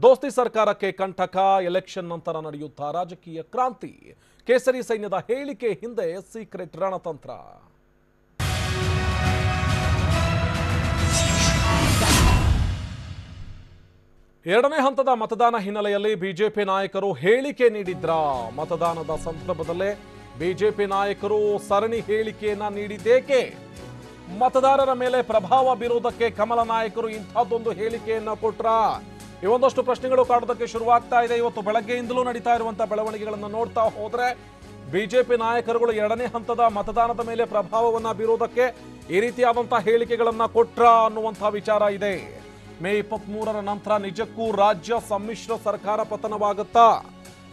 ದೋಸ್ತಿ ಸರ್ಕಾರಕ್ಕೆ ಕಂಟಕ. ಎಲೆಕ್ಷನ್ ನಂತರ ನಡೆಯುತ್ತಾ ರಾಜಕೀಯ ಕ್ರಾಂತಿ. ಕೇಸರಿ ಸೈನ್ಯದ ಹೇಳಿಕೆ ಹಿಂದೆ ಸೀಕ್ರೆಟ್ ರಣತಂತ್ರ. ಎರಡನೇ ಹಂತದ ಮತದಾನ ಹಿನ್ನೆಲೆಯಲ್ಲಿ ಬಿಜೆಪಿ ನಾಯಕರು ಹೇಳಿಕೆ ನೀಡಿದ್ರ. ಮತದಾನದ ಸಂದರ್ಭದಲ್ಲೇ ಬಿಜೆಪಿ ನಾಯಕರು ಸರಣಿ ಹೇಳಿಕೆಯನ್ನ ನೀಡಿದ್ದೇಕೆ? ಮತದಾರರ ಮೇಲೆ ಪ್ರಭಾವ ಬೀರುವುದಕ್ಕೆ ಕಮಲ ನಾಯಕರು ಇಂಥದ್ದೊಂದು ಹೇಳಿಕೆಯನ್ನ ಕೊಟ್ರ? ಇವೊಂದಷ್ಟು ಪ್ರಶ್ನೆಗಳು ಕಾಡೋದಕ್ಕೆ ಶುರುವಾಗ್ತಾ ಇದೆ. ಇವತ್ತು ಬೆಳಗ್ಗೆಯಿಂದಲೂ ನಡೀತಾ ಇರುವಂತಹ ಬೆಳವಣಿಗೆಗಳನ್ನು ನೋಡ್ತಾ ಹೋದ್ರೆ ಬಿಜೆಪಿ ನಾಯಕರುಗಳು ಎರಡನೇ ಹಂತದ ಮತದಾನದ ಮೇಲೆ ಪ್ರಭಾವವನ್ನ ಬೀರುವುದಕ್ಕೆ ಈ ರೀತಿಯಾದಂತಹ ಹೇಳಿಕೆಗಳನ್ನ ಕೊಟ್ರ ಅನ್ನುವಂತಹ ವಿಚಾರ ಇದೆ. ಮೇ 23ರ ನಂತರ ನಿಜಕ್ಕೂ ರಾಜ್ಯ ಸಮ್ಮಿಶ್ರ ಸರ್ಕಾರ ಪತನವಾಗುತ್ತಾ?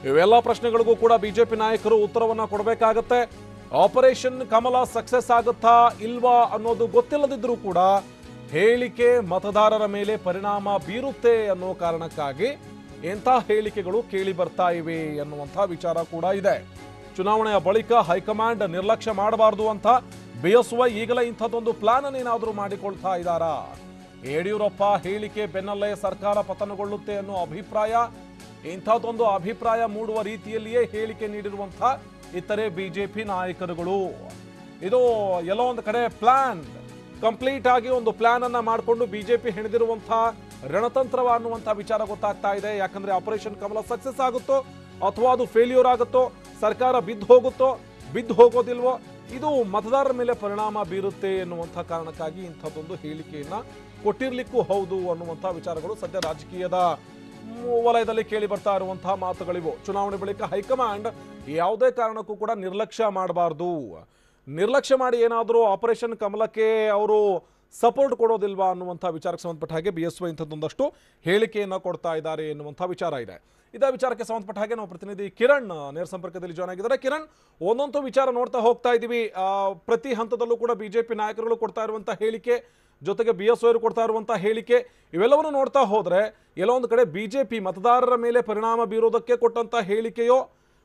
ಇವೆಲ್ಲ ಪ್ರಶ್ನೆಗಳಿಗೂ ಕೂಡ ಬಿಜೆಪಿ ನಾಯಕರು ಉತ್ತರವನ್ನ ಕೊಡಬೇಕಾಗತ್ತೆ. ಆಪರೇಷನ್ ಕಮಲ ಸಕ್ಸಸ್ ಆಗುತ್ತಾ ಇಲ್ವಾ ಅನ್ನೋದು ಗೊತ್ತಿಲ್ಲದಿದ್ರೂ ಕೂಡ ಹೇಳಿಕೆ ಮತದಾರರ ಮೇಲೆ ಪರಿಣಾಮ ಬೀರುತ್ತೆ ಅನ್ನೋ ಕಾರಣಕ್ಕಾಗಿ ಇಂಥ ಹೇಳಿಕೆಗಳು ಕೇಳಿ ಬರ್ತಾ ಇವೆ ಅನ್ನುವಂಥ ವಿಚಾರ ಕೂಡ ಇದೆ. ಚುನಾವಣೆಯ ಬಳಿಕ ಹೈಕಮಾಂಡ್ ನಿರ್ಲಕ್ಷ್ಯ ಮಾಡಬಾರದು ಅಂತ ಬಿಎಸ್ವೈ ಈಗಲೇ ಇಂಥದ್ದೊಂದು ಪ್ಲಾನ್ ಅನ್ನೇನಾದರೂ ಮಾಡಿಕೊಳ್ತಾ ಇದ್ದಾರಾ? ಯಡಿಯೂರಪ್ಪ ಹೇಳಿಕೆ ಬೆನ್ನಲ್ಲೇ ಸರ್ಕಾರ ಪತನಗೊಳ್ಳುತ್ತೆ ಅನ್ನೋ ಅಭಿಪ್ರಾಯ, ಇಂಥದ್ದೊಂದು ಅಭಿಪ್ರಾಯ ಮೂಡುವ ರೀತಿಯಲ್ಲಿಯೇ ಹೇಳಿಕೆ ನೀಡಿರುವಂಥ ಇತರೆ ಬಿಜೆಪಿ ನಾಯಕರುಗಳು. ಇದು ಎಲ್ಲೋ ಒಂದು ಕಡೆ ಪ್ಲಾನ್ ಕಂಪ್ಲೀಟ್ ಆಗಿ ಒಂದು ಪ್ಲಾನ್ ಅನ್ನ ಮಾಡಿಕೊಂಡು ಬಿಜೆಪಿ ಹೆಣೆದಿರುವಂತಹ ರಣತಂತ್ರವ ಅನ್ನುವಂತಹ ವಿಚಾರ ಗೊತ್ತಾಗ್ತಾ ಇದೆ. ಯಾಕಂದ್ರೆ ಆಪರೇಷನ್ ಕಮಲ ಸಕ್ಸಸ್ ಆಗುತ್ತೋ ಅಥವಾ ಅದು ಫೇಲ್ಯೂರ್ ಆಗುತ್ತೋ, ಸರ್ಕಾರ ಬಿದ್ದು ಹೋಗೋದಿಲ್ವೋ, ಇದು ಮತದಾರರ ಮೇಲೆ ಪರಿಣಾಮ ಬೀರುತ್ತೆ ಎನ್ನುವಂಥ ಕಾರಣಕ್ಕಾಗಿ ಇಂಥದ್ದೊಂದು ಹೇಳಿಕೆಯನ್ನ ಕೊಟ್ಟಿರ್ಲಿಕ್ಕೂ ಹೌದು ಅನ್ನುವಂಥ ವಿಚಾರಗಳು ಸದ್ಯ ರಾಜಕೀಯದ ವಲಯದಲ್ಲಿ ಕೇಳಿ ಬರ್ತಾ ಇರುವಂತಹ ಮಾತುಗಳಿವು. ಚುನಾವಣೆ ಬಳಿಕ ಹೈಕಮಾಂಡ್ ಯಾವುದೇ ಕಾರಣಕ್ಕೂ ಕೂಡ ನಿರ್ಲಕ್ಷ್ಯ ಮಾಡಬಾರ್ದು, ನಿರ್ಲಕ್ಷ್ಯ ಮಾಡಿ ಏನಾದರೂ ಆಪರೇಷನ್ ಕಮಲಕ್ಕೆ ಅವರು ಸಪೋರ್ಟ್ ಕೊಡೋದಿಲ್ವಾ ಅನ್ನುವಂಥ ವಿಚಾರಕ್ಕೆ ಸಂಬಂಧಪಟ್ಟ ಹಾಗೆ ಬಿಎಸ್ವೈ ಇಂಥದ್ದೊಂದಷ್ಟು ಹೇಳಿಕೆಯನ್ನು ಕೊಡ್ತಾ ಇದ್ದಾರೆ ಎನ್ನುವಂಥ ವಿಚಾರ ಇದೆ. ಇದೇ ವಿಚಾರಕ್ಕೆ ಸಂಬಂಧಪಟ್ಟ ಹಾಗೆ ನಾವು ಪ್ರತಿನಿಧಿ ಕಿರಣ್ ನೇರ ಸಂಪರ್ಕದಲ್ಲಿ ಜಾಯ್ನ್ ಆಗಿದ್ದಾರೆ. ಕಿರಣ್, ಒಂದೊಂದು ವಿಚಾರ ನೋಡ್ತಾ ಹೋಗ್ತಾ ಇದ್ದೀವಿ. ಪ್ರತಿ ಹಂತದಲ್ಲೂ ಕೂಡ ಬಿಜೆಪಿ ನಾಯಕರುಗಳು ಕೊಡ್ತಾ ಇರುವಂಥ ಹೇಳಿಕೆ, ಜೊತೆಗೆ ಬಿಎಸ್ವೈ ಕೊಡ್ತಾ ಇರುವಂಥ ಹೇಳಿಕೆ, ಇವೆಲ್ಲವನ್ನು ನೋಡ್ತಾ ಹೋದ್ರೆ ಎಲ್ಲೋ ಒಂದು ಕಡೆ ಬಿಜೆಪಿ ಮತದಾರರ ಮೇಲೆ ಪರಿಣಾಮ ಬೀರೋದಕ್ಕೆ ಕೊಟ್ಟಂತ ಹೇಳಿಕೆಯೋ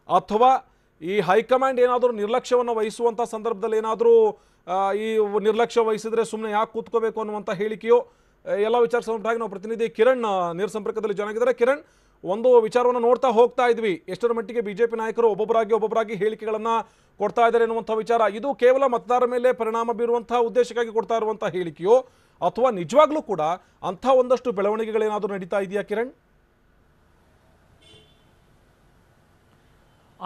ಅಥವಾ ಈ ಹೈಕಮಾಂಡ್ ಏನಾದರೂ ನಿರ್ಲಕ್ಷ್ಯವನ್ನು ವಹಿಸುವಂಥ ಸಂದರ್ಭದಲ್ಲಿ ಏನಾದರೂ ಈ ನಿರ್ಲಕ್ಷ್ಯ ವಹಿಸಿದ್ರೆ ಸುಮ್ಮನೆ ಯಾಕೆ ಕೂತ್ಕೋಬೇಕು ಅನ್ನುವಂಥ ಹೇಳಿಕೆಯೋ, ಎಲ್ಲ ವಿಚಾರ ಸಂಬಂಧವಾಗಿ ನಾವು ಪ್ರತಿನಿಧಿ ಕಿರಣ್ ನೇರ ಸಂಪರ್ಕದಲ್ಲಿ ಜಾಯ್ನ್ ಆಗಿದ್ದಾರೆ. ಕಿರಣ್, ಒಂದು ವಿಚಾರವನ್ನು ನೋಡ್ತಾ ಹೋಗ್ತಾ ಇದ್ವಿ, ಎಷ್ಟರ ಮಟ್ಟಿಗೆ ಬಿಜೆಪಿ ನಾಯಕರು ಒಬ್ಬೊಬ್ಬರಾಗಿ ಹೇಳಿಕೆಗಳನ್ನ ಕೊಡ್ತಾ ಇದ್ದಾರೆ ಎನ್ನುವಂಥ ವಿಚಾರ. ಇದು ಕೇವಲ ಮತದಾರರ ಮೇಲೆ ಪರಿಣಾಮ ಬೀರುವಂತಹ ಉದ್ದೇಶಕ್ಕಾಗಿ ಕೊಡ್ತಾ ಇರುವಂತಹ ಹೇಳಿಕೆಯೋ ಅಥವಾ ನಿಜವಾಗ್ಲೂ ಕೂಡ ಅಂಥ ಒಂದಷ್ಟು ಬೆಳವಣಿಗೆಗಳೇನಾದರೂ ನಡೀತಾ ಇದೆಯಾ ಕಿರಣ್?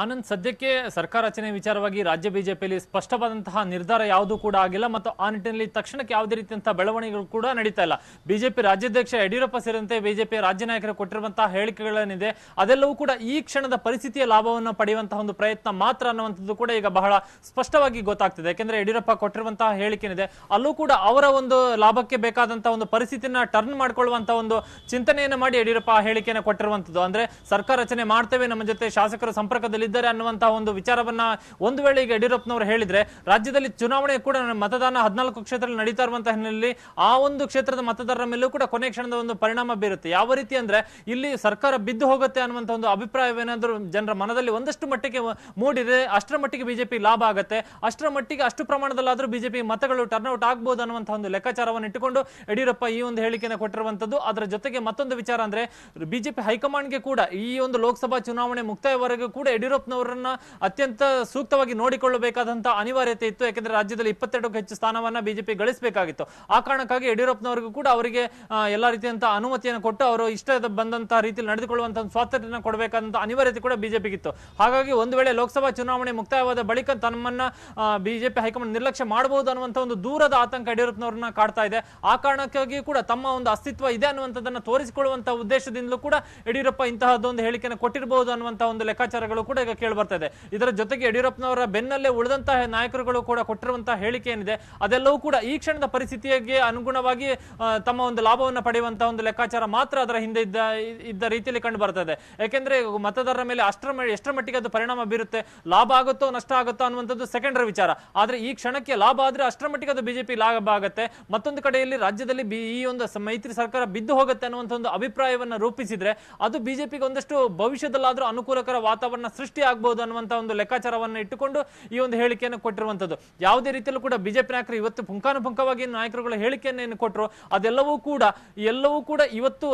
ಆನಂದ್, ಸದ್ಯಕ್ಕೆ ಸರ್ಕಾರ ರಚನೆ ವಿಚಾರವಾಗಿ ರಾಜ್ಯ ಬಿಜೆಪಿಯಲ್ಲಿ ಸ್ಪಷ್ಟವಾದಂತಹ ನಿರ್ಧಾರ ಯಾವುದೂ ಕೂಡ ಆಗಿಲ್ಲ ಮತ್ತು ಆ ನಿಟ್ಟಿನಲ್ಲಿ ತಕ್ಷಣಕ್ಕೆ ಯಾವುದೇ ರೀತಿಯಂತಹ ಬೆಳವಣಿಗೆಗಳು ಕೂಡ ನಡೀತಾ ಇಲ್ಲ. ಬಿಜೆಪಿ ರಾಜ್ಯಾಧ್ಯಕ್ಷ ಯಡಿಯೂರಪ್ಪ ಸೇರಿದಂತೆ ಬಿಜೆಪಿ ರಾಜ್ಯ ನಾಯಕರು ಕೊಟ್ಟಿರುವಂತಹ ಹೇಳಿಕೆಗಳೇನಿದೆ ಅದೆಲ್ಲವೂ ಕೂಡ ಈ ಕ್ಷಣದ ಪರಿಸ್ಥಿತಿಯ ಲಾಭವನ್ನು ಪಡೆಯುವಂತಹ ಒಂದು ಪ್ರಯತ್ನ ಮಾತ್ರ ಅನ್ನುವಂಥದ್ದು ಕೂಡ ಈಗ ಬಹಳ ಸ್ಪಷ್ಟವಾಗಿ ಗೊತ್ತಾಗ್ತಿದೆ. ಯಾಕೆಂದ್ರೆ ಯಡಿಯೂರಪ್ಪ ಕೊಟ್ಟಿರುವಂತಹ ಹೇಳಿಕೆನಿದೆ ಅಲ್ಲೂ ಕೂಡ ಅವರ ಒಂದು ಲಾಭಕ್ಕೆ ಬೇಕಾದಂತಹ ಒಂದು ಪರಿಸ್ಥಿತಿನ ಟರ್ನ್ ಮಾಡ್ಕೊಳ್ಳುವಂತಹ ಒಂದು ಚಿಂತನೆಯನ್ನು ಮಾಡಿ ಯಡಿಯೂರಪ್ಪ ಆ ಹೇಳಿಕೆಯನ್ನು ಕೊಟ್ಟಿರುವಂತದ್ದು. ಅಂದ್ರೆ ಸರ್ಕಾರ ರಚನೆ ಮಾಡ್ತೇವೆ, ನಮ್ಮ ಜೊತೆ ಶಾಸಕರು ಸಂಪರ್ಕದಲ್ಲಿ ಅನ್ನುವಂತಹ ಒಂದು ವಿಚಾರವನ್ನ ಒಂದು ವೇಳೆ ಈಗ ಯಡಿಯೂರಪ್ಪನವರು ಹೇಳಿದ್ರೆ ರಾಜ್ಯದಲ್ಲಿ ಚುನಾವಣೆ ಕೂಡ ಮತದಾನ 14 ಕ್ಷೇತ್ರದಲ್ಲಿ ನಡೀತಾ ಇರುವಂತಹ ಹಿನ್ನೆಲೆಯಲ್ಲಿ ಆ ಒಂದು ಕ್ಷೇತ್ರದ ಮತದಾರರ ಮೇಲೂ ಕೂಡ ಕೊನೆ ಕ್ಷಣದ ಒಂದು ಪರಿಣಾಮ ಬೀರುತ್ತೆ. ಯಾವ ರೀತಿ ಅಂದ್ರೆ ಇಲ್ಲಿ ಸರ್ಕಾರ ಬಿದ್ದು ಹೋಗುತ್ತೆ ಅನ್ನುವಂತಹ ಒಂದು ಅಭಿಪ್ರಾಯವೇನಾದ್ರೂ ಜನರ ಮನದಲ್ಲಿ ಒಂದಷ್ಟು ಮಟ್ಟಿಗೆ ಮೂಡಿದೆ, ಅಷ್ಟರ ಮಟ್ಟಿಗೆ ಬಿಜೆಪಿ ಲಾಭ ಆಗುತ್ತೆ, ಅಷ್ಟರ ಮಟ್ಟಿಗೆ ಅಷ್ಟು ಪ್ರಮಾಣದಲ್ಲಾದ್ರೂ ಬಿಜೆಪಿ ಮತಗಳು ಟರ್ನ್ಔಟ್ ಆಗಬಹುದು ಅನ್ನುವಂತಹ ಒಂದು ಲೆಕ್ಕಾಚಾರವನ್ನು ಇಟ್ಟುಕೊಂಡು ಯಡಿಯೂರಪ್ಪ ಈ ಒಂದು ಹೇಳಿಕೆಯನ್ನು ಕೊಟ್ಟಿರುವಂತದ್ದು. ಅದರ ಜೊತೆಗೆ ಮತ್ತೊಂದು ವಿಚಾರ ಅಂದ್ರೆ ಬಿಜೆಪಿ ಹೈಕಮಾಂಡ್ಗೆ ಕೂಡ ಈ ಒಂದು ಲೋಕಸಭಾ ಚುನಾವಣೆ ಮುಕ್ತಾಯವರೆಗೂ ಕೂಡ ಯಡಿಯೂರಪ್ಪನವರನ್ನ ಅತ್ಯಂತ ಸೂಕ್ತವಾಗಿ ನೋಡಿಕೊಳ್ಳಬೇಕಾದಂತಹ ಅನಿವಾರ್ಯತೆ ಇತ್ತು. ಯಾಕೆಂದ್ರೆ ರಾಜ್ಯದಲ್ಲಿ 22ಕ್ಕೂ ಹೆಚ್ಚು ಸ್ಥಾನವನ್ನ ಬಿಜೆಪಿ ಗಳಿಸಬೇಕಾಗಿತ್ತು. ಆ ಕಾರಣಕ್ಕಾಗಿ ಯಡಿಯೂರಪ್ಪನವರಿಗೂ ಕೂಡ ಅವರಿಗೆ ಎಲ್ಲಾ ರೀತಿಯಂತಹ ಅನುಮತಿಯನ್ನು ಕೊಟ್ಟು ಅವರು ಇಷ್ಟ ಬಂದಂತಹ ರೀತಿಯಲ್ಲಿ ನಡೆದುಕೊಳ್ಳುವಂತಹ ಸ್ವಾತಂತ್ರ್ಯ ಕೊಡಬೇಕಾದಂತಹ ಅನಿವಾರ್ಯತೆ ಕೂಡ ಬಿಜೆಪಿಗಿತ್ತು. ಹಾಗಾಗಿ ಒಂದು ವೇಳೆ ಲೋಕಸಭಾ ಚುನಾವಣೆ ಮುಕ್ತಾಯವಾದ ಬಳಿಕ ತಮ್ಮನ್ನ ಬಿಜೆಪಿ ಹೈಕಮಾಂಡ್ ನಿರ್ಲಕ್ಷ್ಯ ಮಾಡಬಹುದು ಅನ್ನುವಂತಹ ಒಂದು ದೂರದ ಆತಂಕ ಯಡಿಯೂರಪ್ಪನವರನ್ನ ಕಾಡ್ತಾ ಇದೆ. ಆ ಕಾರಣಕ್ಕಾಗಿ ಕೂಡ ತಮ್ಮ ಒಂದು ಅಸ್ತಿತ್ವ ಇದೆ ಅನ್ನುವಂಥದ್ದನ್ನ ತೋರಿಸಿಕೊಳ್ಳುವಂತಹ ಉದ್ದೇಶದಿಂದಲೂ ಕೂಡ ಯಡಿಯೂರಪ್ಪ ಇಂತಹದ್ದೊಂದು ಹೇಳಿಕೆಯನ್ನು ಕೊಟ್ಟಿರಬಹುದು ಅನ್ನುವಂತಹ ಒಂದು ಲೆಕ್ಕಾಚಾರಗಳು ಕೂಡ ಈಗ ಕೇಳಿ ಬರ್ತಾ ಇದೆ. ಇದರ ಜೊತೆಗೆ ಯಡಿಯೂರಪ್ಪನವರ ಬೆನ್ನಲ್ಲೇ ಉಳಿದಂತಹ ನಾಯಕರುಗಳು ಕೂಡ ಕೊಟ್ಟಿರುವಂತಹ ಹೇಳಿಕೆ ಏನಿದೆ ಅದೆಲ್ಲವೂ ಕೂಡ ಈ ಕ್ಷಣದ ಪರಿಸ್ಥಿತಿಗೆ ಅನುಗುಣವಾಗಿ ತಮ್ಮ ಒಂದು ಲಾಭವನ್ನು ಪಡೆಯುವಂತಹ ಒಂದು ಲೆಕ್ಕಾಚಾರ ಮಾತ್ರ ಅದರ ಹಿಂದೆ ಇದ್ದ ರೀತಿಯಲ್ಲಿ ಕಂಡು ಬರ್ತಾ ಇದೆ. ಯಾಕೆಂದ್ರೆ ಮತದಾರರ ಮೇಲೆ ಎಷ್ಟರ ಮಟ್ಟಿಗೆ ಅದು ಪರಿಣಾಮ ಬೀರುತ್ತೆ, ಲಾಭ ಆಗುತ್ತೋ ನಷ್ಟ ಆಗುತ್ತೋ ಅನ್ನುವಂಥದ್ದು ಸೆಕೆಂಡರಿ ವಿಚಾರ. ಆದ್ರೆ ಈ ಕ್ಷಣಕ್ಕೆ ಲಾಭ ಆದ್ರೆ ಅಷ್ಟರ ಮಟ್ಟಿಗೆ ಅದು ಬಿಜೆಪಿ ಲಾಭ ಆಗುತ್ತೆ. ಮತ್ತೊಂದು ಕಡೆಯಲ್ಲಿ ರಾಜ್ಯದಲ್ಲಿ ಈ ಒಂದು ಮೈತ್ರಿ ಸರ್ಕಾರ ಬಿದ್ದು ಹೋಗುತ್ತೆ ಅನ್ನುವಂಥ ಒಂದು ಅಭಿಪ್ರಾಯವನ್ನ ರೂಪಿಸಿದ್ರೆ ಅದು ಬಿಜೆಪಿಗೆ ಒಂದಷ್ಟು ಭವಿಷ್ಯದಲ್ಲಾದ್ರೂ ಅನುಕೂಲಕರ ವಾತಾವರಣ ಸೃಷ್ಟಿ ಸೃಷ್ಟಿ ಆಗ್ಬಹುದು ಅನ್ನುವಂತ ಒಂದು ಲೆಕ್ಕಾಚಾರವನ್ನು ಇಟ್ಟುಕೊಂಡು ಈ ಒಂದು ಹೇಳಿಕೆಯನ್ನು ಕೊಟ್ಟಿರುವಂತದ್ದು. ಯಾವುದೇ ರೀತಿಯಲ್ಲೂ ಕೂಡ ಬಿಜೆಪಿ ನಾಯಕರು ಇವತ್ತು ಪುಂಖಾನುಪುಂಖವಾಗಿ ನಾಯಕರುಗಳ ಹೇಳಿಕೆಯನ್ನು ಏನು ಕೊಟ್ಟರು ಅದೆಲ್ಲವೂ ಕೂಡ ಇವತ್ತು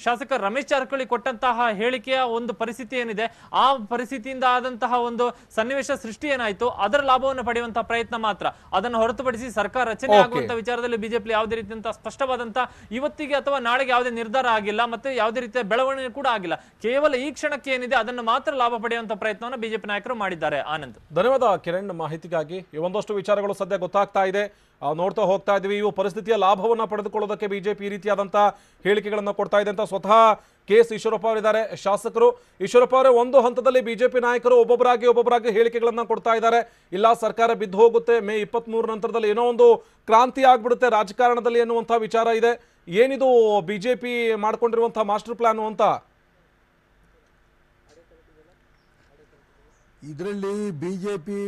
ಶಾಸಕ ರಮೇಶ್ ಜಾರಕಿಹೊಳಿ ಕೊಟ್ಟಂತಹ ಹೇಳಿಕೆಯ ಒಂದು ಪರಿಸ್ಥಿತಿ ಏನಿದೆ ಆ ಪರಿಸ್ಥಿತಿಯಿಂದ ಆದಂತಹ ಒಂದು ಸನ್ನಿವೇಶ ಸೃಷ್ಟಿ ಏನಾಯ್ತು ಅದರ ಲಾಭವನ್ನು ಪಡೆಯುವಂತಹ ಪ್ರಯತ್ನ ಮಾತ್ರ. ಅದನ್ನು ಹೊರತುಪಡಿಸಿ ಸರ್ಕಾರ ರಚನೆ ಆಗುವಂತಹ ವಿಚಾರದಲ್ಲಿ ಬಿಜೆಪಿ ಯಾವುದೇ ರೀತಿಯಂತಹ ಸ್ಪಷ್ಟವಾದಂತಹ ಇವತ್ತಿಗೆ ಅಥವಾ ನಾಳೆಗೆ ಯಾವುದೇ ನಿರ್ಧಾರ ಆಗಿಲ್ಲ, ಮತ್ತೆ ಯಾವುದೇ ರೀತಿಯ ಬೆಳವಣಿಗೆ ಕೂಡ ಆಗಿಲ್ಲ. ಕೇವಲ ಈ ಕ್ಷಣಕ್ಕೆ ಏನಿದೆ ಅದನ್ನು ಮಾತ್ರ ಲಾಭ ಪಡೆಯುವಂತಹ ಪ್ರಯತ್ನವನ್ನು ಬಿಜೆಪಿ ನಾಯಕರು ಮಾಡಿದ್ದಾರೆ. ಆನಂದ್, ಧನ್ಯವಾದ ಕಿರಣ್ ಮಾಹಿತಿಗಾಗಿ. ಒಂದಷ್ಟು ವಿಚಾರಗಳು ಸದ್ಯ ಗೊತ್ತಾಗ್ತಾ ಇದೆ, ನೋಡ್ತಾ ಹೋಗ್ತಾ ಇದೀವಿ. ಇವು ಪರಿಸ್ಥಿತಿಯ ಲಾಭವನ್ನ ಪಡೆದುಕೊಳ್ಳೋದಕ್ಕೆ ಬಿಜೆಪಿ ಈ ರೀತಿಯಾದಂತಹ ಹೇಳಿಕೆಗಳನ್ನು ಕೊಡ್ತಾ ಇದೆ ಅಂತ ಸ್ವತಃ ಕೆಎಸ್ ಈಶ್ವರಪ್ಪ ಅವರಿದ್ದಾರೆ, ಶಾಸಕರು. ಈಶ್ವರಪ್ಪ ಅವರೇ, ಒಂದು ಹಂತದಲ್ಲಿ ಬಿಜೆಪಿ ನಾಯಕರು ಒಬ್ಬೊಬ್ಬರಾಗಿ ಹೇಳಿಕೆಗಳನ್ನ ಕೊಡ್ತಾ ಇದ್ದಾರೆ. ಇಲ್ಲ ಸರ್ಕಾರ ಬಿದ್ದು ಹೋಗುತ್ತೆ, ಮೇ 23 ನಂತರದಲ್ಲಿ ಏನೋ ಒಂದು ಕ್ರಾಂತಿ ಆಗ್ಬಿಡುತ್ತೆ ರಾಜಕಾರಣದಲ್ಲಿ ಎನ್ನುವಂತಹ ವಿಚಾರ ಇದೆ. ಏನಿದು ಬಿಜೆಪಿ ಮಾಡ್ಕೊಂಡಿರುವಂತಹ ಮಾಸ್ಟರ್ ಪ್ಲಾನ್ ಅಂತ? ಇದರಲ್ಲಿ ಬಿಜೆಪಿ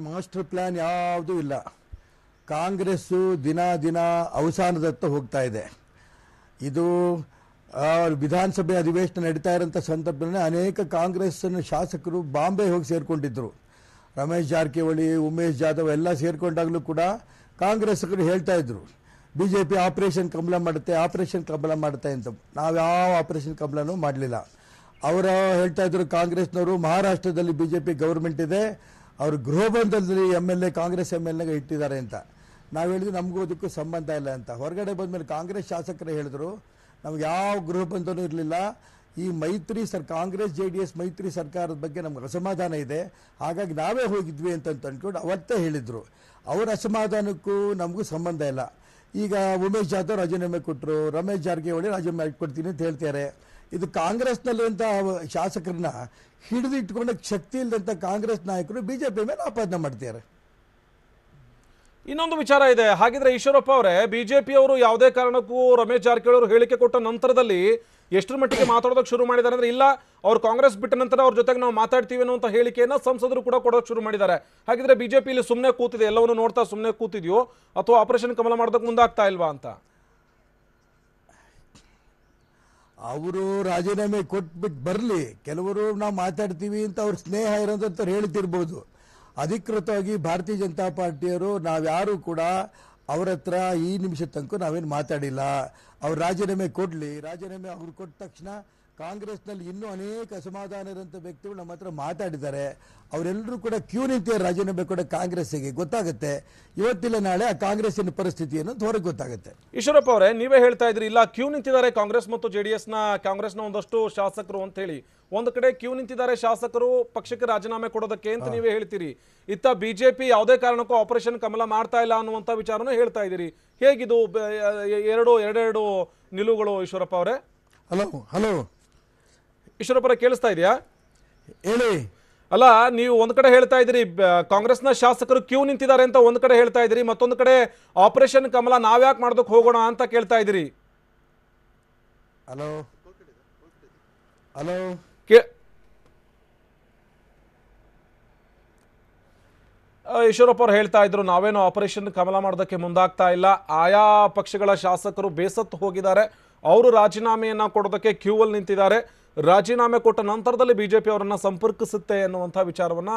ಮಾಸ್ಟರ್ ಪ್ಲಾನ್ ಯಾವುದೂ ಇಲ್ಲ. ಕಾಂಗ್ರೆಸ್ಸು ದಿನ ದಿನ ಅವಸಾನದತ್ತ ಹೋಗ್ತಾ ಇದೆ. ಇದು ವಿಧಾನಸಭೆ ಅಧಿವೇಶನ ನಡೀತಾ ಇರೋಂಥ ಸಂದರ್ಭದಲ್ಲಿ ಅನೇಕ ಕಾಂಗ್ರೆಸ್ ಶಾಸಕರು ಬಾಂಬೆ ಹೋಗಿ ಸೇರ್ಕೊಂಡಿದ್ರು. ರಮೇಶ್ ಜಾರಕಿಹೊಳಿ, ಉಮೇಶ್ ಜಾಧವ್ ಎಲ್ಲ ಸೇರ್ಕೊಂಡಾಗಲೂ ಕೂಡ ಕಾಂಗ್ರೆಸ್ಸರು ಹೇಳ್ತಾ ಇದ್ರು ಬಿಜೆಪಿ ಆಪರೇಷನ್ ಕಮಲ ಮಾಡುತ್ತೆ ಅಂತ. ನಾವು ಯಾವ ಆಪರೇಷನ್ ಕಮಲನೂ ಮಾಡಲಿಲ್ಲ. ಅವರು ಹೇಳ್ತಾ ಇದ್ರು ಕಾಂಗ್ರೆಸ್ನವರು, ಮಹಾರಾಷ್ಟ್ರದಲ್ಲಿ ಬಿಜೆಪಿ ಗೌರ್ಮೆಂಟ್ ಇದೆ, ಅವರು ಗೃಹಬಂಧನದಲ್ಲಿ ಕಾಂಗ್ರೆಸ್ ಎಮ್ ಎಲ್ ಎಗೆ ಇಟ್ಟಿದ್ದಾರೆ ಅಂತ. ನಾವು ಹೇಳಿದ್ವಿ ನಮಗೂ ಅದಕ್ಕೂ ಸಂಬಂಧ ಇಲ್ಲ ಅಂತ. ಹೊರಗಡೆ ಬಂದಮೇಲೆ ಕಾಂಗ್ರೆಸ್ ಶಾಸಕರು ಹೇಳಿದ್ರು ನಮ್ಗೆ ಯಾವ ಗೃಹಬಂಧನೂ ಇರಲಿಲ್ಲ, ಈ ಕಾಂಗ್ರೆಸ್ JDS ಮೈತ್ರಿ ಸರ್ಕಾರದ ಬಗ್ಗೆ ನಮ್ಗೆ ಅಸಮಾಧಾನ ಇದೆ, ಹಾಗಾಗಿ ನಾವೇ ಹೋಗಿದ್ವಿ ಅಂತ ಅಂದ್ಕೊಂಡು ಅವತ್ತೇ ಹೇಳಿದ್ರು. ಅವರ ಅಸಮಾಧಾನಕ್ಕೂ ನಮಗೂ ಸಂಬಂಧ ಇಲ್ಲ. ಈಗ ಉಮೇಶ್ ಜಾಧವ್ ರಾಜೀನಾಮೆ ಕೊಟ್ಟರು, ರಮೇಶ್ ಜಾರಕಿಹೊಳಿ ರಾಜೀನಾಮೆ ಕೊಡ್ತೀನಿ ಅಂತ ಹೇಳ್ತಾರೆ. ಇದು ಕಾಂಗ್ರೆಸ್ನಲ್ಲಿರುವಂಥ ಶಾಸಕರನ್ನ ಹಿಡಿದು ಇಟ್ಕೊಂಡ ಶಕ್ತಿ ಇಲ್ಲದಂಥ ಕಾಂಗ್ರೆಸ್ ನಾಯಕರು ಬಿಜೆಪಿ ಮೇಲೆ ಆಪಾದನೆ ಮಾಡ್ತಾರೆ. ಇನ್ನೊಂದು ವಿಚಾರ ಇದೆ. ಹಾಗಿದ್ರೆ ಈಶ್ವರಪ್ಪ ಅವರೇ, ಬಿಜೆಪಿ ಅವರು ಯಾವುದೇ ಕಾರಣಕ್ಕೂ ರಮೇಶ್ ಜಾರಕಿಹೊಳಿ ಅವರು ಹೇಳಿಕೆ ಕೊಟ್ಟ ನಂತರದಲ್ಲಿ ಎಷ್ಟರ ಮಟ್ಟಿಗೆ ಮಾತಾಡೋದಕ್ಕೆ ಶುರು ಮಾಡಿದ್ದಾರೆ ಅಂದ್ರೆ, ಇಲ್ಲ ಅವ್ರು ಕಾಂಗ್ರೆಸ್ ಬಿಟ್ಟ ನಂತರ ಅವ್ರ ಜೊತೆಗೆ ನಾವು ಮಾತಾಡ್ತೀವಿ ಅನ್ನುವಂಥ ಹೇಳಿಕೆಯನ್ನ ಸಂಸದರು ಕೂಡ ಕೊಡೋಕೆ ಶುರು ಮಾಡಿದ್ದಾರೆ. ಹಾಗಿದ್ರೆ ಬಿಜೆಪಿ ಇಲ್ಲಿ ಸುಮ್ಮನೆ ಕೂತಿದೆ, ಎಲ್ಲವನ್ನು ನೋಡ್ತಾ ಸುಮ್ಮನೆ ಕೂತಿದೆಯೋ ಅಥವಾ ಆಪರೇಷನ್ ಕಮಲ ಮಾಡೋದಕ್ಕೆ ಮುಂದಾಗ್ತಾ ಇಲ್ವಾ ಅಂತ? ಅವರು ರಾಜೀನಾಮೆ ಕೊಟ್ಬಿಟ್ಟು ಬರಲಿ, ಕೆಲವರು ನಾವು ಮಾತಾಡ್ತೀವಿ ಅಂತ ಅವ್ರ ಸ್ನೇಹ ಇರೋದಂತ ಹೇಳ್ತಿರ್ಬೋದು. ಅಧಿಕೃತವಾಗಿ ಭಾರತೀಯ ಜನತಾ ಪಾರ್ಟಿಯವರು ನಾವ್ಯಾರು ಕೂಡ ಅವ್ರ ಹತ್ರ ಈ ನಿಮಿಷ ತನಕ ನಾವೇನು ಮಾತಾಡಿಲ್ಲ. ಅವ್ರು ರಾಜೀನಾಮೆ ಕೊಡಲಿ, ರಾಜೀನಾಮೆ ಅವ್ರು ಕೊಟ್ಟ ತಕ್ಷಣ ಕಾಂಗ್ರೆಸ್ನಲ್ಲಿ ಇನ್ನೂ ಅನೇಕ ಅಸಮಾಧಾನ ಇರುವಂಥ ವ್ಯಕ್ತಿಗಳು ನಮ್ಮ ಹತ್ರ ಮಾತಾಡಿದ್ದಾರೆ. ಅವರೆಲ್ಲರೂ ಕೂಡ ಕ್ಯೂ ನಿಂತಿದ್ದಾರೆ ರಾಜೀನಾಮೆ ಕೊಡ ಕಾಂಗ್ರೆಸ್ಸಿಗೆ. ಗೊತ್ತಾಗುತ್ತೆ ಇವತ್ತಿಲ್ಲ ನಾಳೆ ಆ ಕಾಂಗ್ರೆಸ್ಸಿನ ಪರಿಸ್ಥಿತಿ ಅನ್ನೋದು ಹೊರಗೆ ಗೊತ್ತಾಗುತ್ತೆ. ಈಶ್ವರಪ್ಪ ಅವರೇ, ನೀವೇ ಹೇಳ್ತಾ ಇದ್ರಿ ಇಲ್ಲ ಕ್ಯೂ ನಿಂತಿದ್ದಾರೆ ಕಾಂಗ್ರೆಸ್ ಮತ್ತು ಕಾಂಗ್ರೆಸ್ನ ಒಂದಷ್ಟು ಶಾಸಕರು ಅಂತ ಹೇಳಿ. ಒಂದು ಕಡೆ ಕ್ಯೂ ನಿಂತಿದ್ದಾರೆ ಶಾಸಕರು ಪಕ್ಷಕ್ಕೆ ರಾಜೀನಾಮೆ ಕೊಡೋದಕ್ಕೆ ಅಂತ ನೀವೇ ಹೇಳ್ತೀರಿ, ಇತ್ತ ಬಿಜೆಪಿ ಯಾವುದೇ ಕಾರಣಕ್ಕೂ ಆಪರೇಷನ್ ಕಮಲ ಮಾಡ್ತಾ ಇಲ್ಲ ಅನ್ನುವಂಥ ವಿಚಾರನೂ ಹೇಳ್ತಾ ಇದ್ದೀರಿ. ಹೇಗಿದು ಎರಡು ನಿಲುವುಗಳು ಈಶ್ವರಪ್ಪ ಅವರೇ? ಹಲೋ ಈಶ್ವರಪ್ಪ ಕೇಳಿಸ್ತಾ ಇದೆಯಾ? ಹೇಳಿ. ಅಲ್ಲ, ನೀವು ಒಂದ್ ಕಡೆ ಹೇಳ್ತಾ ಇದ್ದೀರಿ ಕಾಂಗ್ರೆಸ್ನ ಶಾಸಕರು ಕ್ಯೂ ನಿಂತಿದ್ದಾರೆ ಅಂತ ಒಂದ್ ಕಡೆ ಹೇಳ್ತಾ ಇದ್ದೀರಿ, ಮತ್ತೊಂದು ಕಡೆ ಆಪರೇಷನ್ ಕಮಲ ನಾವ್ಯಾಕೆ ಮಾಡೋದಕ್ಕೆ ಹೋಗೋಣ ಅಂತ ಕೇಳ್ತಾ ಇದ್ದೀರಿ. ಹಲೋ ಈಶ್ವರಪ್ಪ ಅವ್ರು ಹೇಳ್ತಾ ಇದ್ರು ನಾವೇನು ಆಪರೇಷನ್ ಕಮಲ ಮಾಡೋದಕ್ಕೆ ಮುಂದಾಗ್ತಾ ಇಲ್ಲ, ಆಯಾ ಪಕ್ಷಗಳ ಶಾಸಕರು ಬೇಸತ್ತು ಹೋಗಿದ್ದಾರೆ, ಅವರು ರಾಜೀನಾಮೆಯನ್ನ ಕೊಡೋದಕ್ಕೆ ಕ್ಯೂ ಅಲ್ಲಿ ನಿಂತಿದ್ದಾರೆ, ರಾಜೀನಾಮೆ ಕೊಟ್ಟ ನಂತರದಲ್ಲಿ ಬಿಜೆಪಿ ಅವರನ್ನ ಸಂಪರ್ಕಿಸುತ್ತೆ ಅನ್ನುವಂಥ ವಿಚಾರವನ್ನ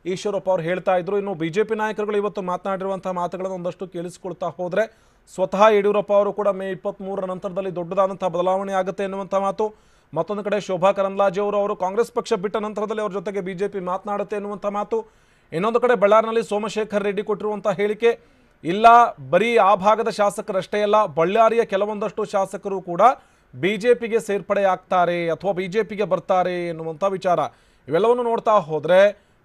ಈಶ್ವರಪ್ಪ ಅವ್ರು ಹೇಳ್ತಾ ಇದ್ರು. ಇನ್ನು ಬಿಜೆಪಿ ನಾಯಕರುಗಳು ಇವತ್ತು ಮಾತನಾಡಿರುವಂತಹ ಮಾತುಗಳನ್ನು ಒಂದಷ್ಟು ಕೇಳಿಸ್ಕೊಳ್ತಾ ಹೋದ್ರೆ, ಸ್ವತಃ ಯಡಿಯೂರಪ್ಪ ಅವರು ಕೂಡ ಮೇ 23 ನಂತರದಲ್ಲಿ ದೊಡ್ಡದಾದಂತಹ ಬದಲಾವಣೆ ಆಗುತ್ತೆ ಎನ್ನುವಂಥ ಮಾತು. ಮತ್ತೊಂದು ಕಡೆ ಶೋಭಾ ಕರಂದ್ಲಾಜೆ ಅವರು ಕಾಂಗ್ರೆಸ್ ಪಕ್ಷ ಬಿಟ್ಟ ನಂತರದಲ್ಲಿ ಅವ್ರ ಜೊತೆಗೆ ಬಿಜೆಪಿ ಮಾತನಾಡುತ್ತೆ ಎನ್ನುವಂಥ ಮಾತು. ಇನ್ನೊಂದು ಕಡೆ ಬಳ್ಳಾರಿನಲ್ಲಿ ಸೋಮಶೇಖರ್ ರೆಡ್ಡಿ ಕೊಟ್ಟಿರುವಂತಹ ಹೇಳಿಕೆ, ಇಲ್ಲ ಬರೀ ಆ ಭಾಗದ ಶಾಸಕರಷ್ಟೇ ಅಲ್ಲ, ಬಳ್ಳಾರಿಯ ಕೆಲವೊಂದಷ್ಟು ಶಾಸಕರು ಕೂಡ ಬಿಜೆಪಿಗೆ ಸೇರ್ಪಡೆ ಆಗ್ತಾರೆ ಅಥವಾ ಬಿಜೆಪಿಗೆ ಬರ್ತಾರೆ ಎನ್ನುವಂಥ ವಿಚಾರ. ಇವೆಲ್ಲವನ್ನು ನೋಡ್ತಾ ಹೋದ್ರೆ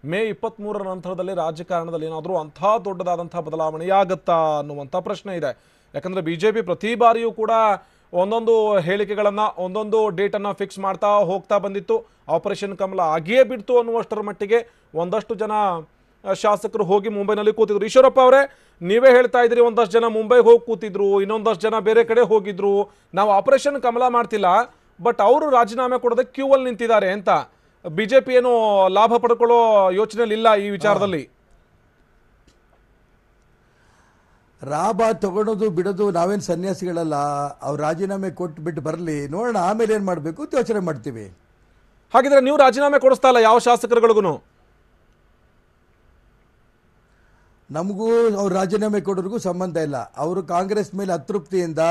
ಮೇ 23 ನಂತರದಲ್ಲಿ ರಾಜಕಾರಣದಲ್ಲಿ ಏನಾದರೂ ಅಂಥ ದೊಡ್ಡದಾದಂಥ ಬದಲಾವಣೆಯಾಗುತ್ತಾ ಅನ್ನುವಂಥ ಪ್ರಶ್ನೆ ಇದೆ. ಯಾಕಂದರೆ ಬಿಜೆಪಿ ಪ್ರತಿ ಬಾರಿಯೂ ಕೂಡ ಒಂದೊಂದು ಹೇಳಿಕೆಗಳನ್ನು ಒಂದೊಂದು ಡೇಟನ್ನು ಫಿಕ್ಸ್ ಮಾಡ್ತಾ ಹೋಗ್ತಾ ಬಂದಿತ್ತು. ಆಪರೇಷನ್ ಕಮಲ ಆಗಿಯೇ ಬಿಡ್ತು ಅನ್ನುವಷ್ಟರ ಮಟ್ಟಿಗೆ ಒಂದಷ್ಟು ಜನ ಶಾಸಕರು ಹೋಗಿ ಮುಂಬೈನಲ್ಲಿ ಕೂತಿದ್ರು. ಈಶ್ವರಪ್ಪ ಅವರೇ, ನೀವೇ ಹೇಳ್ತಾ ಇದ್ರಿ ಒಂದಷ್ಟು ಜನ ಮುಂಬೈಗೆ ಹೋಗಿ ಕೂತಿದ್ರು, ಇನ್ನೊಂದಷ್ಟು ಜನ ಬೇರೆ ಕಡೆ ಹೋಗಿದ್ರು, ನಾವು ಆಪರೇಷನ್ ಕಮಲ ಮಾಡ್ತಿಲ್ಲ, ಬಟ್ ಅವರು ರಾಜೀನಾಮೆ ಕೊಡೋದಕ್ಕೆ ಕ್ಯೂ ಅಲ್ಲಿ ನಿಂತಿದ್ದಾರೆ ಅಂತ. ಬಿಜೆಪಿ ಏನು ಲಾಭ ಪಡ್ಕೊಳ್ಳೋ ಯೋಚನೆಯಲ್ಲಿ ಇಲ್ಲ ಈ ವಿಚಾರದಲ್ಲಿ. ಲಾಭ ತಗೊಳೋದು ಬಿಡೋದು ನಾವೇನು ಸನ್ಯಾಸಿಗಳಲ್ಲ. ಅವ್ರು ರಾಜೀನಾಮೆ ಕೊಟ್ಟು ಬಿಟ್ಟು ಬರಲಿ, ನೋಡೋಣ ಆಮೇಲೆ ಏನು ಮಾಡಬೇಕು ಯೋಚನೆ ಮಾಡ್ತೀವಿ. ಹಾಗಿದ್ರೆ ನೀವು ರಾಜೀನಾಮೆ ಕೊಡಿಸ್ತಾ ಇಲ್ಲ ಯಾವ ಶಾಸಕರುಗಳಿಗೂ? ನಮಗೂ ಅವ್ರು ರಾಜೀನಾಮೆ ಕೊಡೋರಿಗೂ ಸಂಬಂಧ ಇಲ್ಲ. ಅವರು ಕಾಂಗ್ರೆಸ್ ಮೇಲೆ ಅತೃಪ್ತಿಯಿಂದ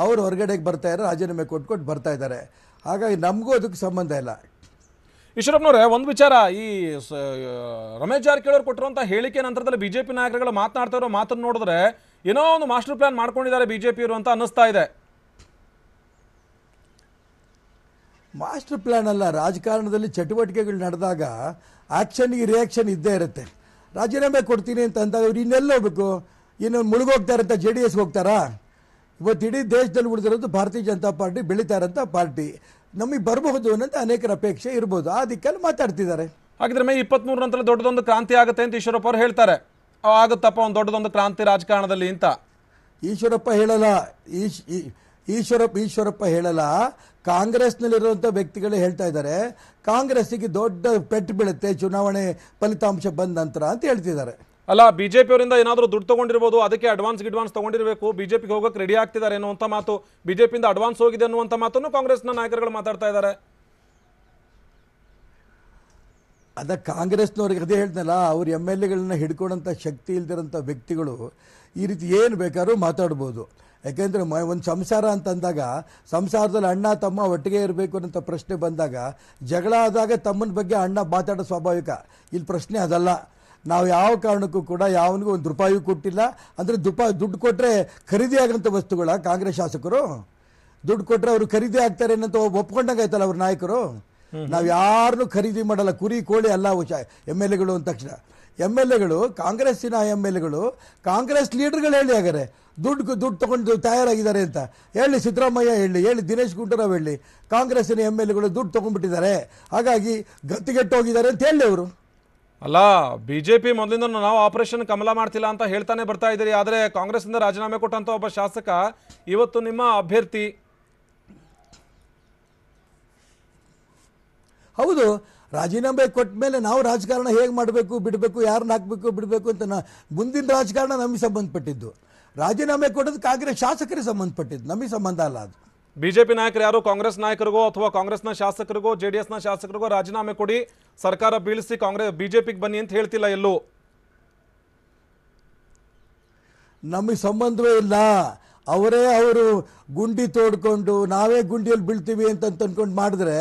ಅವರು ಹೊರಗಡೆಗೆ ಬರ್ತಾ ಇದ್ದಾರೆ, ರಾಜೀನಾಮೆ ಕೊಟ್ಕೊಟ್ಟು ಬರ್ತಾ ಇದ್ದಾರೆ. ಹಾಗಾಗಿ ನಮಗೂ ಅದಕ್ಕೆ ಸಂಬಂಧ ಇಲ್ಲ. ಈಶ್ವರಪ್ಪನವರೇ, ಒಂದು ವಿಚಾರ, ಈ ರಮೇಶ್ ಜಾರಕಿಹೊಳಿ ಅವರು ಕೊಟ್ಟಿರುವಂಥ ಹೇಳಿಕೆ ನಂತರದಲ್ಲಿ ಬಿಜೆಪಿ ನಾಯಕರುಗಳು ಮಾತನಾಡ್ತಾ ಇರೋ ಮಾತನ್ನು ನೋಡಿದ್ರೆ ಏನೋ ಒಂದು ಮಾಸ್ಟರ್ ಪ್ಲಾನ್ ಮಾಡ್ಕೊಂಡಿದ್ದಾರೆ ಬಿಜೆಪಿಯವರು ಅಂತ ಅನ್ನಿಸ್ತಾ ಇದೆ. ಮಾಸ್ಟರ್ ಪ್ಲಾನ್ ಅಲ್ಲ, ರಾಜಕಾರಣದಲ್ಲಿ ಚಟುವಟಿಕೆಗಳು ನಡೆದಾಗ ಆ್ಯಕ್ಷನ್ಗೆ ರಿಯಾಕ್ಷನ್ ಇದ್ದೇ ಇರುತ್ತೆ. ರಾಜೀನಾಮೆ ಕೊಡ್ತೀನಿ ಅಂತ ಅಂದಾಗ ಅವ್ರು ಇನ್ನೆಲ್ಲ ಹೋಗ್ಬೇಕು, ಇನ್ನು ಮುಳುಗೋಗ್ತಾರಂತ JDS ಹೋಗ್ತಾರಾ? ಇವತ್ತು ಇಡೀ ದೇಶದಲ್ಲಿ ಉಳಿದಿರೋದು ಭಾರತೀಯ ಜನತಾ ಪಾರ್ಟಿ ಬೆಳೀತಾ ಇರೋಂಥ ಪಾರ್ಟಿ, ನಮಗೆ ಬರಬಹುದು ಅನ್ನೋಂಥ ಅನೇಕರ ಅಪೇಕ್ಷೆ ಇರ್ಬೋದು. ಆ ದಿಕ್ಕಲ್ಲಿ ಮಾತಾಡ್ತಿದ್ದಾರೆ. ಹಾಗಿದ್ರೆ ಮೇ 23 ನಂತರ ದೊಡ್ಡದೊಂದು ಕ್ರಾಂತಿ ಆಗುತ್ತೆ ಅಂತ ಈಶ್ವರಪ್ಪ ಅವರು ಹೇಳ್ತಾರೆ. ಆಗುತ್ತಪ್ಪ ಒಂದು ದೊಡ್ಡದೊಂದು ಕ್ರಾಂತಿ ರಾಜಕಾರಣದಲ್ಲಿ ಅಂತ ಈಶ್ವರಪ್ಪ ಹೇಳಲ್ಲ. ಈಶ್ವರಪ್ಪ ಹೇಳಲ್ಲ, ಕಾಂಗ್ರೆಸ್ನಲ್ಲಿರುವಂಥ ವ್ಯಕ್ತಿಗಳೇ ಹೇಳ್ತಾ ಇದ್ದಾರೆ. ಕಾಂಗ್ರೆಸ್ಸಿಗೆ ದೊಡ್ಡ ಪೆಟ್ಟು ಬೀಳುತ್ತೆ ಚುನಾವಣೆ ಫಲಿತಾಂಶ ಬಂದ ನಂತರ ಅಂತ ಹೇಳ್ತಿದ್ದಾರೆ. ಅಲ್ಲ, ಬಿಜೆಪಿ ಅವರಿಂದ ಏನಾದರೂ ದುಡ್ಡು ತಗೊಂಡಿರ್ಬೋದು, ಅದಕ್ಕೆ ಅಡ್ವಾನ್ಸ್ ತಗೊಂಡಿರಬೇಕು, ಬಿಜೆಪಿಗೆ ಹೋಗಕ್ಕೆ ರೆಡಿ ಆಗ್ತಿದ್ದಾರೆ ಅನ್ನುವಂಥ ಮಾತು, ಬಿಜೆಪಿಯಿಂದ ಅಡ್ವಾನ್ಸ್ ಹೋಗಿದೆ ಅನ್ನುವಂಥ ಮಾತನ್ನು ಕಾಂಗ್ರೆಸ್ನ ನಾಯಕರುಗಳು ಮಾತಾಡ್ತಾ ಇದ್ದಾರೆ. ಅದ ಕಾಂಗ್ರೆಸ್ನವ್ರಿಗೆ ಅದೇ ಹೇಳ್ತನಲ್ಲ, ಅವ್ರ MLAಗಳನ್ನ ಹಿಡ್ಕೊಳಂಥ ಶಕ್ತಿ ಇಲ್ದಿರೋಂಥ ವ್ಯಕ್ತಿಗಳು ಈ ರೀತಿ ಏನು ಬೇಕಾದ್ರೂ ಮಾತಾಡ್ಬೋದು. ಯಾಕೆಂದರೆ ಒಂದು ಸಂಸಾರ ಅಂತಂದಾಗ ಸಂಸಾರದಲ್ಲಿ ಅಣ್ಣ ತಮ್ಮ ಒಟ್ಟಿಗೆ ಇರಬೇಕು ಅನ್ನೋಂಥ ಪ್ರಶ್ನೆ ಬಂದಾಗ, ಜಗಳ ಆದಾಗ ತಮ್ಮನ ಬಗ್ಗೆ ಅಣ್ಣ ಮಾತಾಡೋ ಸ್ವಾಭಾವಿಕ. ಇಲ್ಲಿ ಪ್ರಶ್ನೆ ಅದಲ್ಲ. ನಾವು ಯಾವ ಕಾರಣಕ್ಕೂ ಕೂಡ ಯಾವನಿಗೂ ಒಂದು ರೂಪಾಯಿಯೂ ಕೊಟ್ಟಿಲ್ಲ. ಅಂದರೆ ದುಡ್ಡು ಕೊಟ್ಟರೆ ಖರೀದಿ ಆಗೋಂಥ ವಸ್ತುಗಳ ಕಾಂಗ್ರೆಸ್ ಶಾಸಕರು ದುಡ್ಡು ಕೊಟ್ಟರೆ ಅವರು ಖರೀದಿ ಆಗ್ತಾರೆ ಅನ್ನೋಂಥ ಒಪ್ಕೊಂಡಂಗೆ ಆಯ್ತಲ್ಲ ಅವ್ರ ನಾಯಕರು. ನಾವು ಯಾರನ್ನೂ ಖರೀದಿ ಮಾಡಲ್ಲ, ಕುರಿ ಕೋಳಿ ಅಲ್ಲ MLAಗಳು ಅಂದ ತಕ್ಷಣ. MLAಗಳು ಕಾಂಗ್ರೆಸ್ಸಿನ MLAಗಳು ಕಾಂಗ್ರೆಸ್ ಲೀಡರ್ಗಳು ಹೇಳಿ ಹಾಗಾರೆ ದುಡ್ಡು ತೊಗೊಂಡು ತಯಾರಾಗಿದ್ದಾರೆ ಅಂತ ಹೇಳಿ, ಸಿದ್ದರಾಮಯ್ಯ ಹೇಳಿ, ದಿನೇಶ್ ಗುಂಡೂರಾವ್ ಹೇಳಿ, ಕಾಂಗ್ರೆಸ್ಸಿನ MLAಗಳು ದುಡ್ಡು ತೊಗೊಂಡ್ಬಿಟ್ಟಿದ್ದಾರೆ, ಹಾಗಾಗಿ ಗತ್ತಿಗೆಟ್ಟೋಗಿದ್ದಾರೆ ಅಂತ ಹೇಳಿ ಅವರು. ಅಲ್ಲ, ಬಿಜೆಪಿ ಮೊದಲಿಂದ ನಾವು ಆಪರೇಷನ್ ಕಮಲ ಮಾಡ್ತಿಲ್ಲ ಅಂತ ಹೇಳ್ತಾನೆ ಬರ್ತಾ ಇದ್ದೀರಿ. ಆದರೆ ಕಾಂಗ್ರೆಸ್ನಿಂದ ರಾಜೀನಾಮೆ ಕೊಟ್ಟಂತ ಒಬ್ಬ ಶಾಸಕ ಇವತ್ತು ನಿಮ್ಮ ಅಭ್ಯರ್ಥಿ. ಹೌದು, ರಾಜೀನಾಮೆ ಕೊಟ್ಟ ಮೇಲೆ ನಾವು ರಾಜಕಾರಣ ಹೇಗೆ ಮಾಡಬೇಕು, ಬಿಡಬೇಕು, ಯಾರನ್ನ ಹಾಕಬೇಕು, ಬಿಡಬೇಕು ಅಂತ ಮುಂದಿನ ರಾಜಕಾರಣ ನಮಗೆ ಸಂಬಂಧಪಟ್ಟಿದ್ದು. ರಾಜೀನಾಮೆ ಕೊಡೋದು ಕಾಂಗ್ರೆಸ್ ಶಾಸಕರಿಗೆ ಸಂಬಂಧಪಟ್ಟಿದ್ದು, ನಮಗೆ ಸಂಬಂಧ ಅಲ್ಲ ಅದು. ಬಿಜೆಪಿ ನಾಯಕರು ಯಾರು ಕಾಂಗ್ರೆಸ್ ನಾಯಕರಿಗೋ ಅಥವಾ ಕಾಂಗ್ರೆಸ್ನ ಶಾಸಕರಿಗೋ JDSನ ಶಾಸಕರಿಗೋ ರಾಜೀನಾಮೆ ಕೊಡಿ, ಸರ್ಕಾರ ಬೀಳಿಸಿ ಬಿಜೆಪಿಗೆ ಬನ್ನಿ ಅಂತ ಹೇಳ್ತಿಲ್ಲ ಎಲ್ಲೂ. ನಮಗೆ ಸಂಬಂಧವೇ ಇಲ್ಲ. ಅವರು ಗುಂಡಿ ತೋಡ್ಕೊಂಡು ನಾವೇ ಗುಂಡಿಯಲ್ಲಿ ಬೀಳ್ತೀವಿ ಅಂತ ಅಂದ್ಕೊಂಡು ಮಾಡಿದ್ರೆ,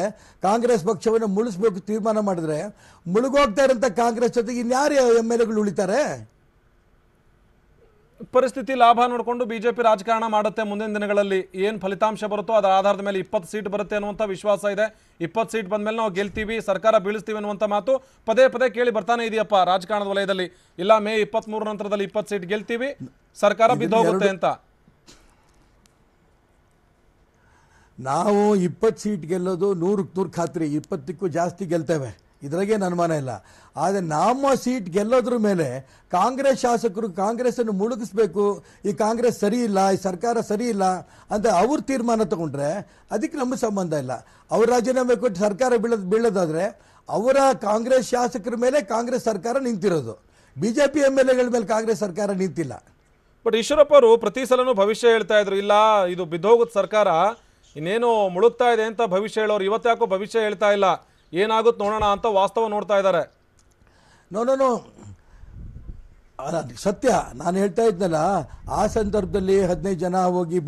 ಕಾಂಗ್ರೆಸ್ ಪಕ್ಷವನ್ನು ಮುಳಿಸ್ಬೇಕು ತೀರ್ಮಾನ ಮಾಡಿದ್ರೆ, ಮುಳುಗೋಗ್ತಾ ಇರೋಂಥ ಕಾಂಗ್ರೆಸ್ ಜೊತೆಗೆ ಇನ್ಯಾರು MLAಗಳು ಉಳಿತಾರೆ? ಪರಿಸ್ಥಿತಿ ಲಾಭ ನೋಡಿಕೊಂಡು ಬಿಜೆಪಿ ರಾಜಕಾರಣ ಮಾಡುತ್ತೆ. ಮುಂದಿನ ದಿನಗಳಲ್ಲಿ ಏನು ಫಲಿತಾಂಶ ಬರುತ್ತೋ ಅದರ ಆಧಾರದ ಮೇಲೆ 20 ಸೀಟ್ ಬರುತ್ತೆ ಅನ್ನುವಂಥ ವಿಶ್ವಾಸ ಇದೆ. 20 ಸೀಟ್ ಬಂದ ಮೇಲೆ ನಾವು ಗೆಲ್ತೀವಿ, ಸರ್ಕಾರ ಬೀಳಿಸ್ತೀವಿ ಅನ್ನುವಂಥ ಮಾತು ಪದೇ ಪದೇ ಕೇಳಿ ಬರ್ತಾನೆ ಇದೆಯಪ್ಪ ರಾಜಕಾರಣದ ವಲಯದಲ್ಲಿ. ಇಲ್ಲ, ಮೇ 23 ನಂತರದಲ್ಲಿ 20 ಸೀಟ್ ಗೆಲ್ತೀವಿ, ಸರ್ಕಾರ ಬಿದ್ದೋಗುತ್ತೆ ಅಂತ. ನಾವು 20 ಸೀಟ್ ಗೆಲ್ಲೋದು 100% ಖಾತ್ರಿ, 20ಕ್ಕೂ ಜಾಸ್ತಿ ಗೆಲ್ತೇವೆ, ಇದ್ರಾಗೇನು ಅನುಮಾನ ಇಲ್ಲ. ಆದರೆ ನಮ್ಮ ಸೀಟ್ ಗೆಲ್ಲೋದ್ರ ಮೇಲೆ ಕಾಂಗ್ರೆಸ್ ಶಾಸಕರು ಕಾಂಗ್ರೆಸ್ಸನ್ನು ಮುಳುಗಿಸ್ಬೇಕು, ಈ ಕಾಂಗ್ರೆಸ್ ಸರಿ ಇಲ್ಲ, ಈ ಸರ್ಕಾರ ಸರಿ ಇಲ್ಲ ಅಂತ ಅವ್ರು ತೀರ್ಮಾನ ತಗೊಂಡ್ರೆ ಅದಕ್ಕೆ ನಮಗೆ ಸಂಬಂಧ ಇಲ್ಲ. ಅವ್ರು ರಾಜೀನಾಮೆ ಕೊಟ್ಟು ಸರ್ಕಾರ ಬೀಳೋದಾದರೆ ಅವರ ಕಾಂಗ್ರೆಸ್ ಶಾಸಕರ ಮೇಲೆ ಕಾಂಗ್ರೆಸ್ ಸರ್ಕಾರ ನಿಂತಿರೋದು, BJP MLAಗಳ ಮೇಲೆ ಕಾಂಗ್ರೆಸ್ ಸರ್ಕಾರ ನಿಂತಿಲ್ಲ. ಬಟ್ ಈಶ್ವರಪ್ಪ ಅವರು ಪ್ರತಿ ಸಲನೂ ಭವಿಷ್ಯ ಹೇಳ್ತಾ ಇದ್ರು, ಇಲ್ಲ ಇದು ಬಿದ್ದೋಗುತ್ತೆ ಸರ್ಕಾರ, ಇನ್ನೇನು ಮುಳುಗ್ತಾ ಇದೆ ಅಂತ ಭವಿಷ್ಯ ಹೇಳೋರು. ಇವತ್ತಾಕೋ ಭವಿಷ್ಯ ಹೇಳ್ತಾ ಇಲ್ಲ, ಏನಾಗುತ್ತೆ ನೋಡೋಣ ಅಂತ ವಾಸ್ತವ ನೋಡ್ತಾ ಇದ್ದಾರೆ. ನೋ ಸತ್ಯ, ನಾನು ಹೇಳ್ತಾ ಇದ್ನಲ್ಲ, ಆ ಸಂದರ್ಭದಲ್ಲಿ 15 ಜನ ಹೋಗಿ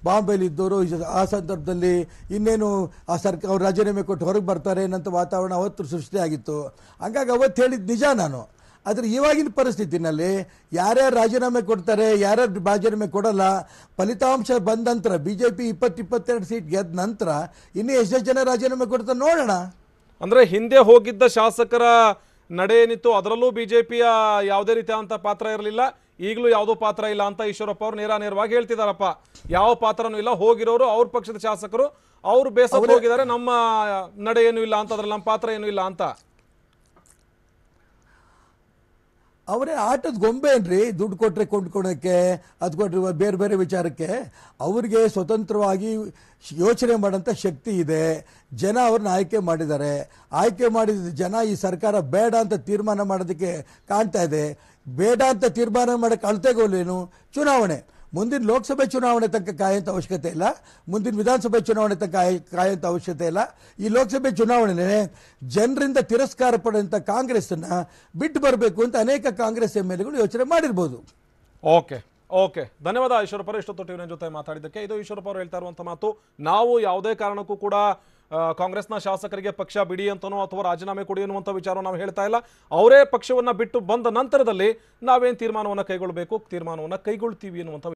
ಬಾಂಬೆಲಿದ್ದವರು ಆ ಸಂದರ್ಭದಲ್ಲಿ ಇನ್ನೇನು ಆ ಅವ್ರು ರಾಜೀನಾಮೆ ಕೊಟ್ಟು ಹೊರಗೆ ಬರ್ತಾರೆ ಅನ್ನೋಂಥ ವಾತಾವರಣ ಅವತ್ತು ಸೃಷ್ಟಿಯಾಗಿತ್ತು. ಹಾಗಾಗಿ ಅವತ್ತು ಹೇಳಿದ್ದು ನಿಜ ನಾನು. ಆದರೆ ಇವಾಗಿನ ಪರಿಸ್ಥಿತಿನಲ್ಲಿ ಯಾರ್ಯಾರು ರಾಜೀನಾಮೆ ಕೊಡ್ತಾರೆ, ಯಾರ್ಯಾರು ರಾಜೀನಾಮೆ ಕೊಡಲ್ಲ, ಫಲಿತಾಂಶ ಬಂದ ನಂತರ BJP 20-22 ಸೀಟ್ ಗೆದ್ದ ನಂತರ ಇನ್ನೂ ಎಷ್ಟು ಜನ ರಾಜೀನಾಮೆ ಕೊಡ್ತಾರೆ ನೋಡೋಣ. ಅಂದರೆ ಹಿಂದೆ ಹೋಗಿದ್ದ ಶಾಸಕರ ನಡೆ ಏನಿತ್ತು ಅದರಲ್ಲೂ ಬಿಜೆಪಿಯ ಯಾವುದೇ ರೀತಿಯಾದಂಥ ಪಾತ್ರ ಇರಲಿಲ್ಲ, ಈಗಲೂ ಯಾವುದೋ ಪಾತ್ರ ಇಲ್ಲ ಅಂತ ಈಶ್ವರಪ್ಪ ಅವರು ನೇರವಾಗಿ ಹೇಳ್ತಿದಾರಪ್ಪ. ಯಾವ ಪಾತ್ರನೂ ಇಲ್ಲ, ಹೋಗಿರೋರು ಅವ್ರ ಪಕ್ಷದ ಶಾಸಕರು, ಅವರು ಬೇಸತ್ತು ಹೋಗಿದ್ದಾರೆ, ನಮ್ಮ ನಡೆ ಏನೂ ಇಲ್ಲ ಅಂತ, ಅದ್ರಲ್ಲಿ ನಮ್ಮ ಪಾತ್ರ ಏನೂ ಇಲ್ಲ ಅಂತ. ಅವರೇ ಆಟದ ಗೊಂಬೆ ಏನ್ರಿ, ದುಡ್ಡು ಕೊಟ್ಟರೆ ಕೊಂಡ್ಕೊಳಕ್ಕೆ, ಅದು ಕೊಟ್ಟರೆ ಬೇರೆ ಬೇರೆ ವಿಚಾರಕ್ಕೆ. ಅವ್ರಿಗೆ ಸ್ವತಂತ್ರವಾಗಿ ಯೋಚನೆ ಮಾಡೋಂಥ ಶಕ್ತಿ ಇದೆ. ಜನ ಅವ್ರನ್ನ ಆಯ್ಕೆ ಮಾಡಿದ್ದಾರೆ. ಆಯ್ಕೆ ಮಾಡಿದ ಜನ ಈ ಸರ್ಕಾರ ಬೇಡ ಅಂತ ತೀರ್ಮಾನ ಮಾಡೋದಕ್ಕೆ ಕಾಣ್ತಾ ಇದೆ. ಬೇಡ ಅಂತ ತೀರ್ಮಾನ ಮಾಡೋಕ್ಕೆ ಅಳ್ತೆಗೋಲೇನು? ಚುನಾವಣೆ. ಮುಂದಿನ ಲೋಕಸಭೆ ಚುನಾವಣೆ ತನಕ ಕಾಯೋಂಥ ಅವಶ್ಯಕತೆ ಇಲ್ಲ, ಮುಂದಿನ ವಿಧಾನಸಭೆ ಚುನಾವಣೆ ತನಕ ಕಾಯೋಂಥ ಅವಶ್ಯಕತೆ ಇಲ್ಲ. ಈ ಲೋಕಸಭೆ ಚುನಾವಣೆ ಜನರಿಂದ ತಿರಸ್ಕಾರ ಪಡೆದಂಥ ಕಾಂಗ್ರೆಸ್ಸನ್ನು ಬಿಟ್ಟು ಬರಬೇಕು ಅಂತ ಅನೇಕ ಕಾಂಗ್ರೆಸ್ MLAಗಳು ಯೋಚನೆ ಮಾಡಿರ್ಬೋದು. ಓಕೆ ಓಕೆ, ಧನ್ಯವಾದ ಈಶ್ವರಪ್ಪ ಇಷ್ಟೊತ್ತು ಟಿವಿ ಜೊತೆ ಮಾತಾಡಿದ್ದಕ್ಕೆ. ಇದು ಈಶ್ವರಪ್ಪ ಅವರು ಹೇಳ್ತಾ ಇರುವಂಥ ಮಾತು. ನಾವು ಯಾವುದೇ ಕಾರಣಕ್ಕೂ ಕೂಡ ಕಾಂಗ್ರೆಸ್ನ ಶಾಸಕರಿಗೆ ಪಕ್ಷ ಬಿಡಿ ಅಂತನೋ ಅಥವಾ ರಾಜೀನಾಮೆ ಕೊಡಿ ಅನ್ನುವಂಥ ವಿಚಾರ ನಾವು ಹೇಳ್ತಾ ಇಲ್ಲ. ಅವರೇ ಪಕ್ಷವನ್ನು ಬಿಟ್ಟು ಬಂದ ನಂತರದಲ್ಲಿ ನಾವೇನು ತೀರ್ಮಾನವನ್ನು ಕೈಗೊಳ್ಳಬೇಕು ತೀರ್ಮಾನವನ್ನು ಕೈಗೊಳ್ತೀವಿ ಅನ್ನುವಂಥ